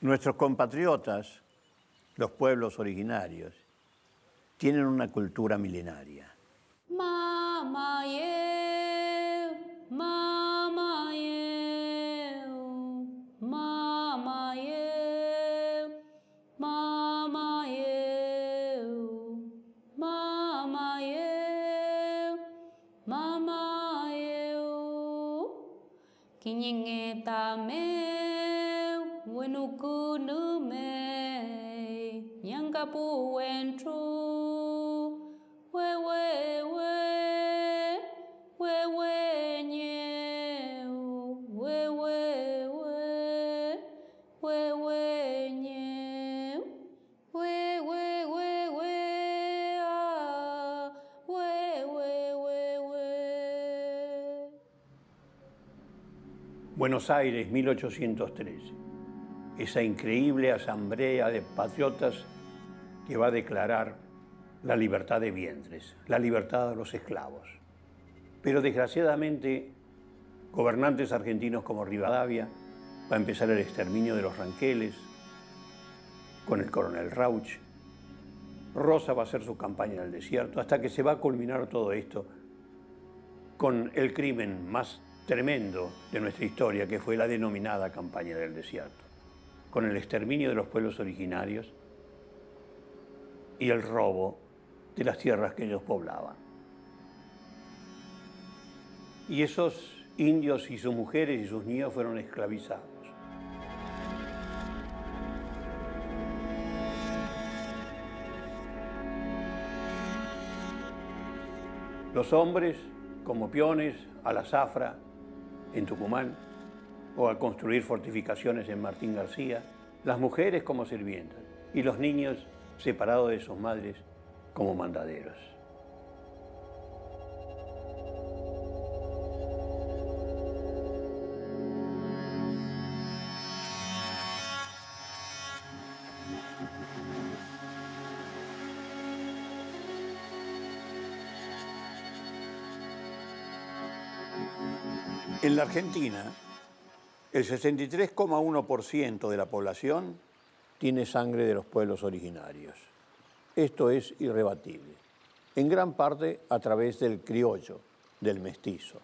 Nuestros compatriotas, los pueblos originarios, tienen una cultura milenaria. Buenos Aires, 1813. Esa increíble asamblea de patriotas que va a declarar la libertad de vientres, la libertad de los esclavos. Pero desgraciadamente, gobernantes argentinos como Rivadavia, va a empezar el exterminio de los ranqueles con el coronel Rauch. Rosa va a hacer su campaña en el desierto, hasta que se va a culminar todo esto con el crimen más tremendo de nuestra historia, que fue la denominada campaña del desierto, con el exterminio de los pueblos originarios y el robo de las tierras que ellos poblaban. Y esos indios y sus mujeres y sus niños fueron esclavizados. Los hombres como peones a la zafra en Tucumán o a construir fortificaciones en Martín García, las mujeres como sirvientas y los niños separados de sus madres como mandaderos. En la Argentina, el 63,1% de la población tiene sangre de los pueblos originarios. Esto es irrebatible, en gran parte a través del criollo, del mestizo.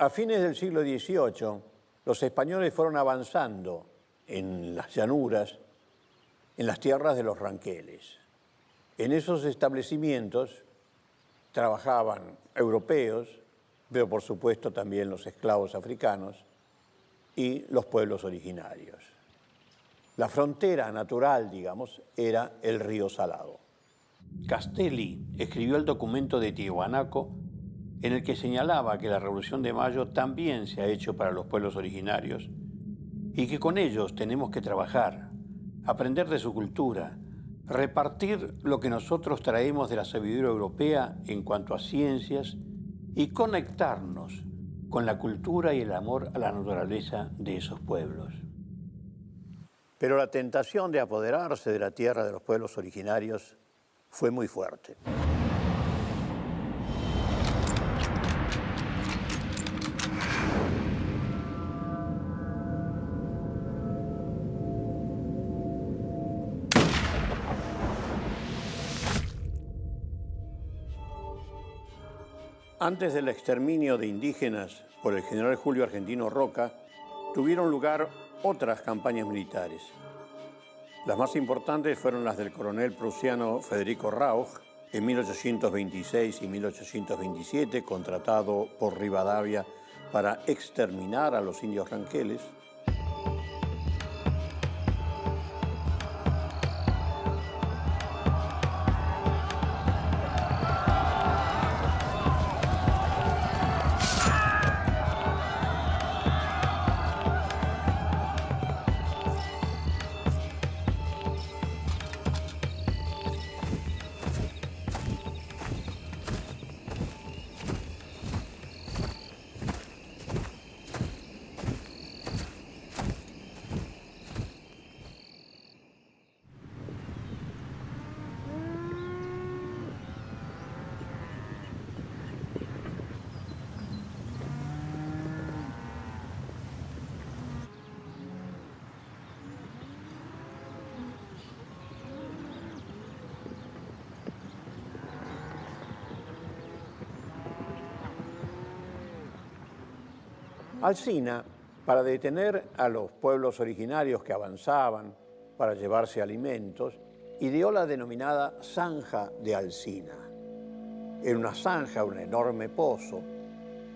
A fines del siglo XVIII, los españoles fueron avanzando en las llanuras, en las tierras de los ranqueles. En esos establecimientos trabajaban europeos, pero por supuesto también los esclavos africanos y los pueblos originarios. La frontera natural, digamos, era el río Salado. Castelli escribió el documento de Tiahuanaco, en el que señalaba que la Revolución de Mayo también se ha hecho para los pueblos originarios y que con ellos tenemos que trabajar, aprender de su cultura, repartir lo que nosotros traemos de la sabiduría europea en cuanto a ciencias y conectarnos con la cultura y el amor a la naturaleza de esos pueblos. Pero la tentación de apoderarse de la tierra de los pueblos originarios fue muy fuerte. Antes del exterminio de indígenas por el general Julio Argentino Roca, tuvieron lugar otras campañas militares. Las más importantes fueron las del coronel prusiano Federico Rauch en 1826 y 1827, contratado por Rivadavia para exterminar a los indios ranqueles. Alsina, para detener a los pueblos originarios que avanzaban para llevarse alimentos, ideó la denominada Zanja de Alsina. Era una zanja, un enorme pozo,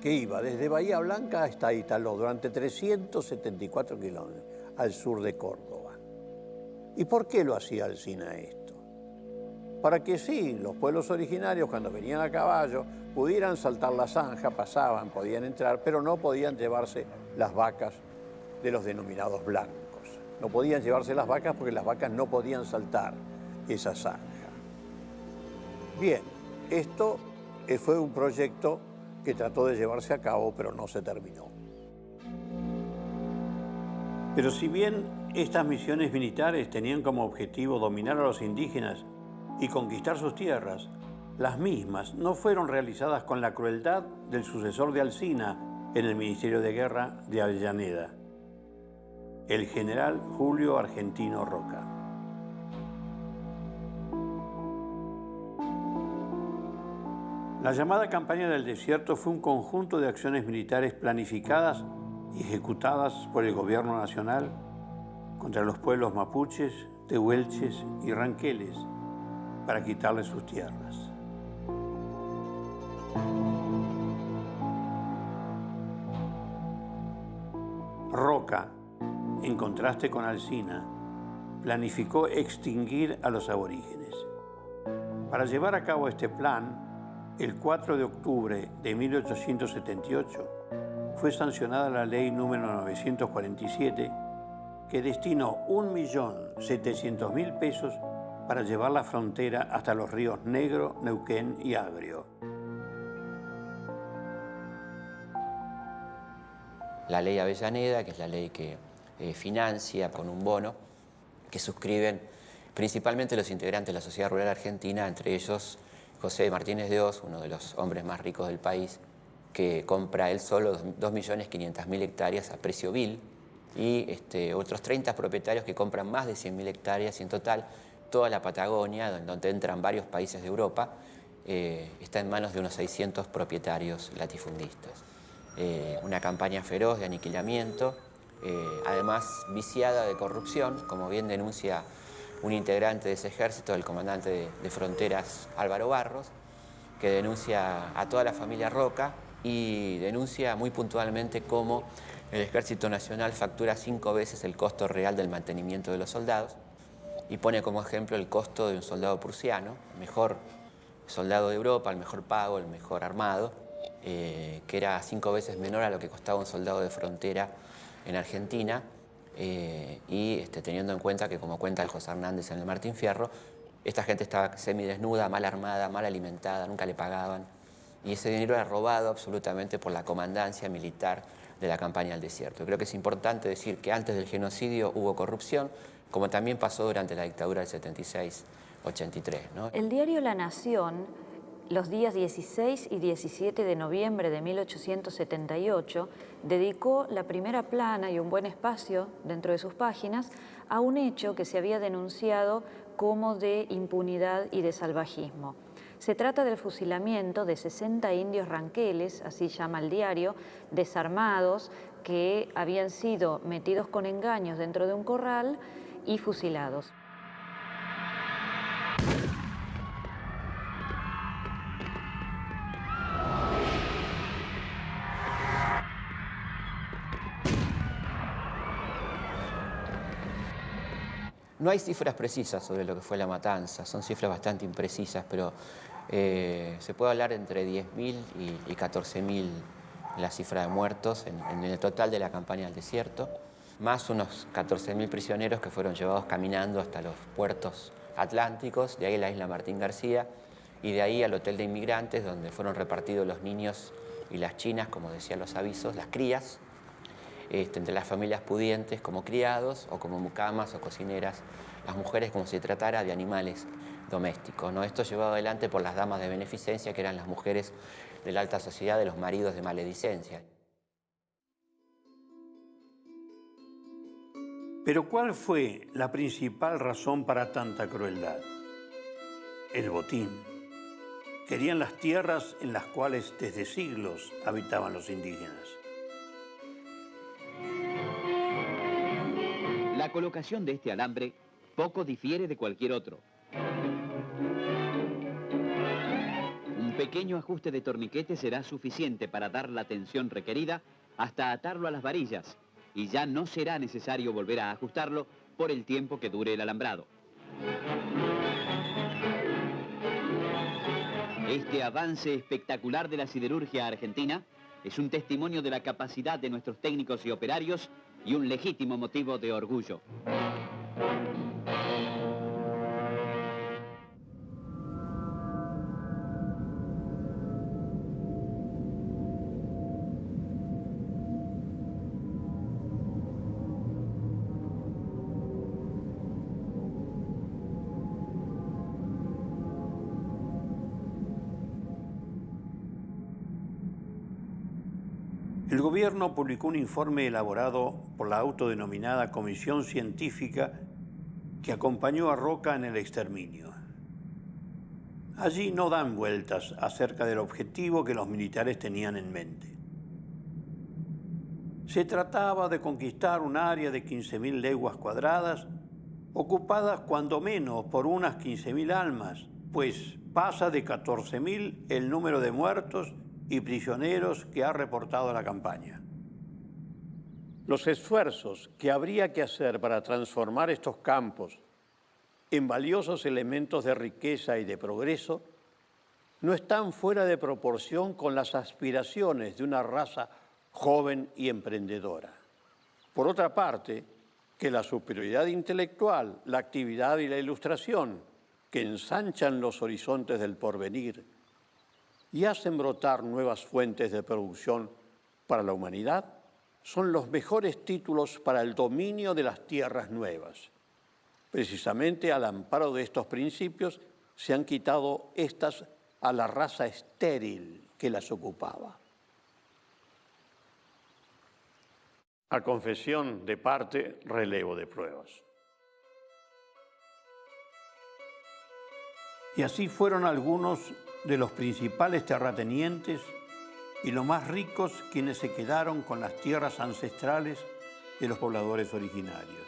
que iba desde Bahía Blanca hasta Italó durante 374 kilómetros al sur de Córdoba. ¿Y por qué lo hacía Alsina esto? Para que sí, los pueblos originarios cuando venían a caballo pudieran saltar la zanja, pasaban, podían entrar, pero no podían llevarse las vacas de los denominados blancos. No podían llevarse las vacas porque las vacas no podían saltar esa zanja. Bien, esto fue un proyecto que trató de llevarse a cabo, pero no se terminó. Pero si bien estas misiones militares tenían como objetivo dominar a los indígenas y conquistar sus tierras, las mismas no fueron realizadas con la crueldad del sucesor de Alsina en el Ministerio de Guerra de Avellaneda, el general Julio Argentino Roca. La llamada Campaña del Desierto fue un conjunto de acciones militares planificadas y ejecutadas por el gobierno nacional contra los pueblos mapuches, tehuelches y ranqueles para quitarles sus tierras. Roca, en contraste con Alsina, planificó extinguir a los aborígenes. Para llevar a cabo este plan, el 4 de octubre de 1878 fue sancionada la ley número 947 que destinó 1.700.000 pesos para llevar la frontera hasta los ríos Negro, Neuquén y Agrio. La ley Avellaneda, que es la ley que financia con un bono, que suscriben principalmente los integrantes de la sociedad rural argentina, entre ellos José Martínez de Hoz, uno de los hombres más ricos del país, que compra él solo 2.500.000 hectáreas a precio vil, y otros 30 propietarios que compran más de 100.000 hectáreas, y en total toda la Patagonia, donde entran varios países de Europa, está en manos de unos 600 propietarios latifundistas. Una campaña feroz de aniquilamiento, además viciada de corrupción, como bien denuncia un integrante de ese ejército, el comandante de fronteras Álvaro Barros, que denuncia a toda la familia Roca y denuncia muy puntualmente cómo el Ejército Nacional factura 5 veces el costo real del mantenimiento de los soldados, y pone como ejemplo el costo de un soldado prusiano, el mejor soldado de Europa, el mejor pago, el mejor armado, que era 5 veces menor a lo que costaba un soldado de frontera en Argentina, y teniendo en cuenta que, como cuenta el José Hernández en el Martín Fierro, esta gente estaba semidesnuda, mal armada, mal alimentada, nunca le pagaban, y ese dinero era robado absolutamente por la comandancia militar de la campaña del desierto. Creo que es importante decir que antes del genocidio hubo corrupción, como también pasó durante la dictadura del 76-83, ¿no? El diario La Nación, los días 16 y 17 de noviembre de 1878, dedicó la primera plana y un buen espacio dentro de sus páginas a un hecho que se había denunciado como de impunidad y de salvajismo. Se trata del fusilamiento de 60 indios ranqueles, así llama el diario, desarmados, que habían sido metidos con engaños dentro de un corral y fusilados. No hay cifras precisas sobre lo que fue la matanza, son cifras bastante imprecisas, pero se puede hablar entre 10.000 y 14.000 la cifra de muertos en el total de la campaña del desierto, más unos 14.000 prisioneros que fueron llevados caminando hasta los puertos atlánticos, de ahí a la isla Martín García, y de ahí al hotel de inmigrantes, donde fueron repartidos los niños y las chinas, como decían los avisos, las crías, entre las familias pudientes como criados o como mucamas o cocineras, las mujeres como si se tratara de animales domésticos, ¿no? Esto llevado adelante por las damas de beneficencia, que eran las mujeres de la alta sociedad, de los maridos de maledicencia. Pero ¿cuál fue la principal razón para tanta crueldad? El botín. Querían las tierras en las cuales desde siglos habitaban los indígenas. La colocación de este alambre poco difiere de cualquier otro. Un pequeño ajuste de torniquete será suficiente para dar la tensión requerida hasta atarlo a las varillas, y ya no será necesario volver a ajustarlo por el tiempo que dure el alambrado. Este avance espectacular de la siderurgia argentina es un testimonio de la capacidad de nuestros técnicos y operarios y un legítimo motivo de orgullo. El gobierno publicó un informe elaborado por la autodenominada Comisión Científica que acompañó a Roca en el exterminio. Allí no dan vueltas acerca del objetivo que los militares tenían en mente. Se trataba de conquistar un área de 15.000 leguas cuadradas, ocupadas cuando menos por unas 15.000 almas, pues pasa de 14.000 el número de muertos y prisioneros que ha reportado la campaña. Los esfuerzos que habría que hacer para transformar estos campos en valiosos elementos de riqueza y de progreso no están fuera de proporción con las aspiraciones de una raza joven y emprendedora. Por otra parte, que la superioridad intelectual, la actividad y la ilustración que ensanchan los horizontes del porvenir y hacen brotar nuevas fuentes de producción para la humanidad, son los mejores títulos para el dominio de las tierras nuevas. Precisamente al amparo de estos principios se han quitado estas a la raza estéril que las ocupaba. A confesión de parte, relevo de pruebas. Y así fueron algunos de los principales terratenientes y los más ricos quienes se quedaron con las tierras ancestrales de los pobladores originarios.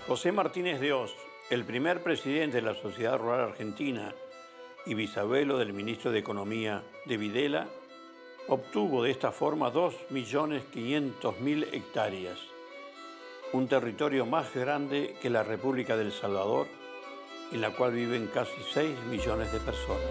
José Martínez de Hoz, el primer presidente de la Sociedad Rural Argentina y bisabuelo del ministro de Economía de Videla, obtuvo de esta forma 2.500.000 hectáreas, un territorio más grande que la República del Salvador, en la cual viven casi 6 millones de personas.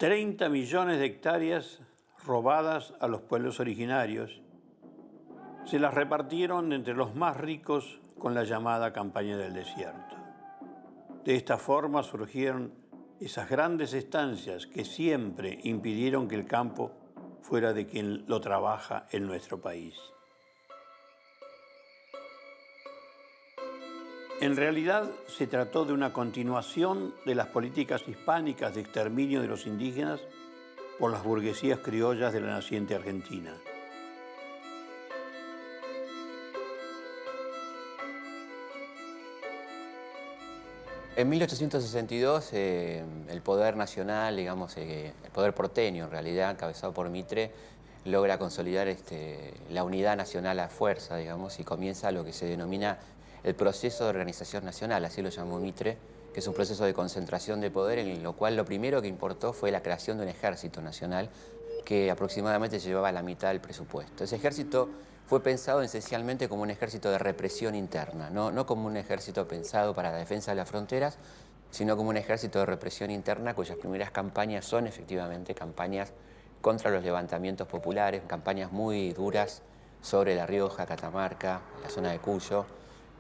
$30 millones de hectáreas robadas a los pueblos originarios. Se las repartieron entre los más ricos con la llamada campaña del desierto. De esta forma surgieron esas grandes estancias que siempre impidieron que el campo fuera de quien lo trabaja en nuestro país. En realidad, se trató de una continuación de las políticas hispánicas de exterminio de los indígenas por las burguesías criollas de la naciente Argentina. En 1862, el poder nacional, digamos, el poder porteño, en realidad, encabezado por Mitre, logra consolidar la unidad nacional a fuerza, digamos, y comienza lo que se denomina el proceso de organización nacional, así lo llamó Mitre, que es un proceso de concentración de poder en lo cual lo primero que importó fue la creación de un ejército nacional que aproximadamente llevaba la mitad del presupuesto. Ese ejército fue pensado esencialmente como un ejército de represión interna, no como un ejército pensado para la defensa de las fronteras, sino como un ejército de represión interna cuyas primeras campañas son efectivamente campañas contra los levantamientos populares, campañas muy duras sobre La Rioja, Catamarca, la zona de Cuyo,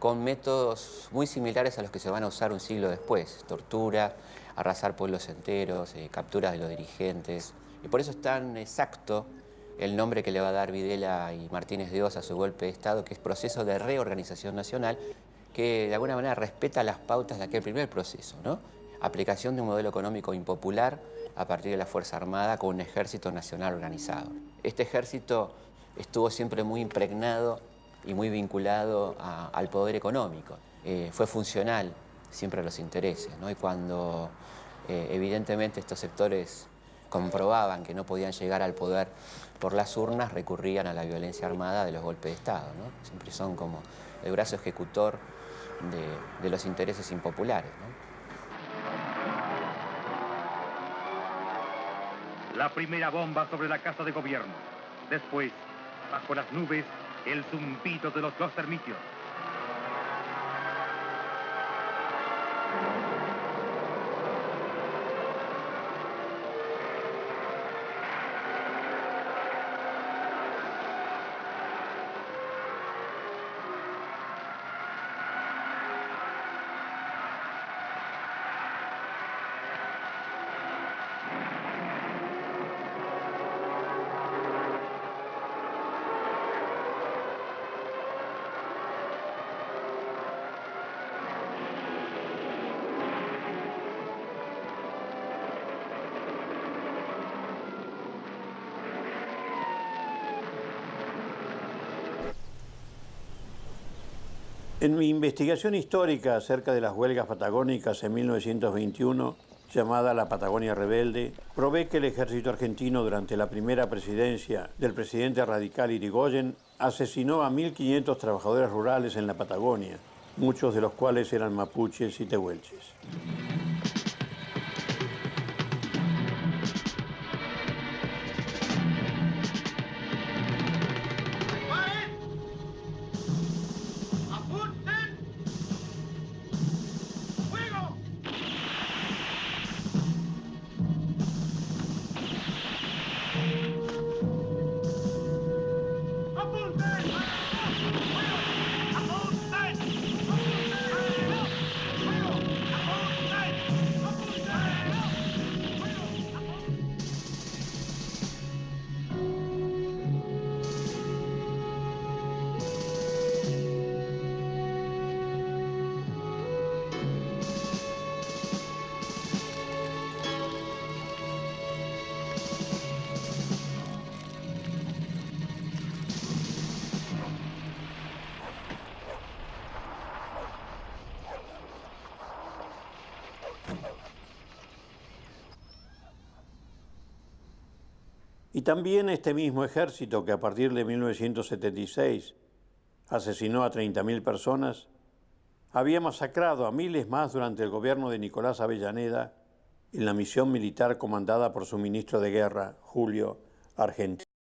con métodos muy similares a los que se van a usar un siglo después: tortura, arrasar pueblos enteros, capturas de los dirigentes. Y por eso es tan exacto el nombre que le va a dar Videla y Martínez de Hoz a su golpe de Estado, que es proceso de reorganización nacional, que de alguna manera respeta las pautas de aquel primer proceso, ¿no? Aplicación de un modelo económico impopular a partir de la Fuerza Armada con un ejército nacional organizado. Este ejército estuvo siempre muy impregnado y muy vinculado al poder económico. Fue funcional siempre a los intereses, ¿no? Y cuando evidentemente estos sectores comprobaban que no podían llegar al poder por las urnas, recurrían a la violencia armada de los golpes de Estado, ¿no? Siempre son como el brazo ejecutor de los intereses impopulares, ¿no? La primera bomba sobre la Casa de Gobierno. Después, bajo las nubes, el zumbido de los dos termitios. En mi investigación histórica acerca de las huelgas patagónicas en 1921, llamada la Patagonia Rebelde, probé que el ejército argentino durante la primera presidencia del presidente radical Irigoyen asesinó a 1.500 trabajadores rurales en la Patagonia, muchos de los cuales eran mapuches y tehuelches. Y también este mismo ejército que a partir de 1976 asesinó a 30.000 personas, había masacrado a miles más durante el gobierno de Nicolás Avellaneda en la misión militar comandada por su ministro de Guerra, Julio Argentino.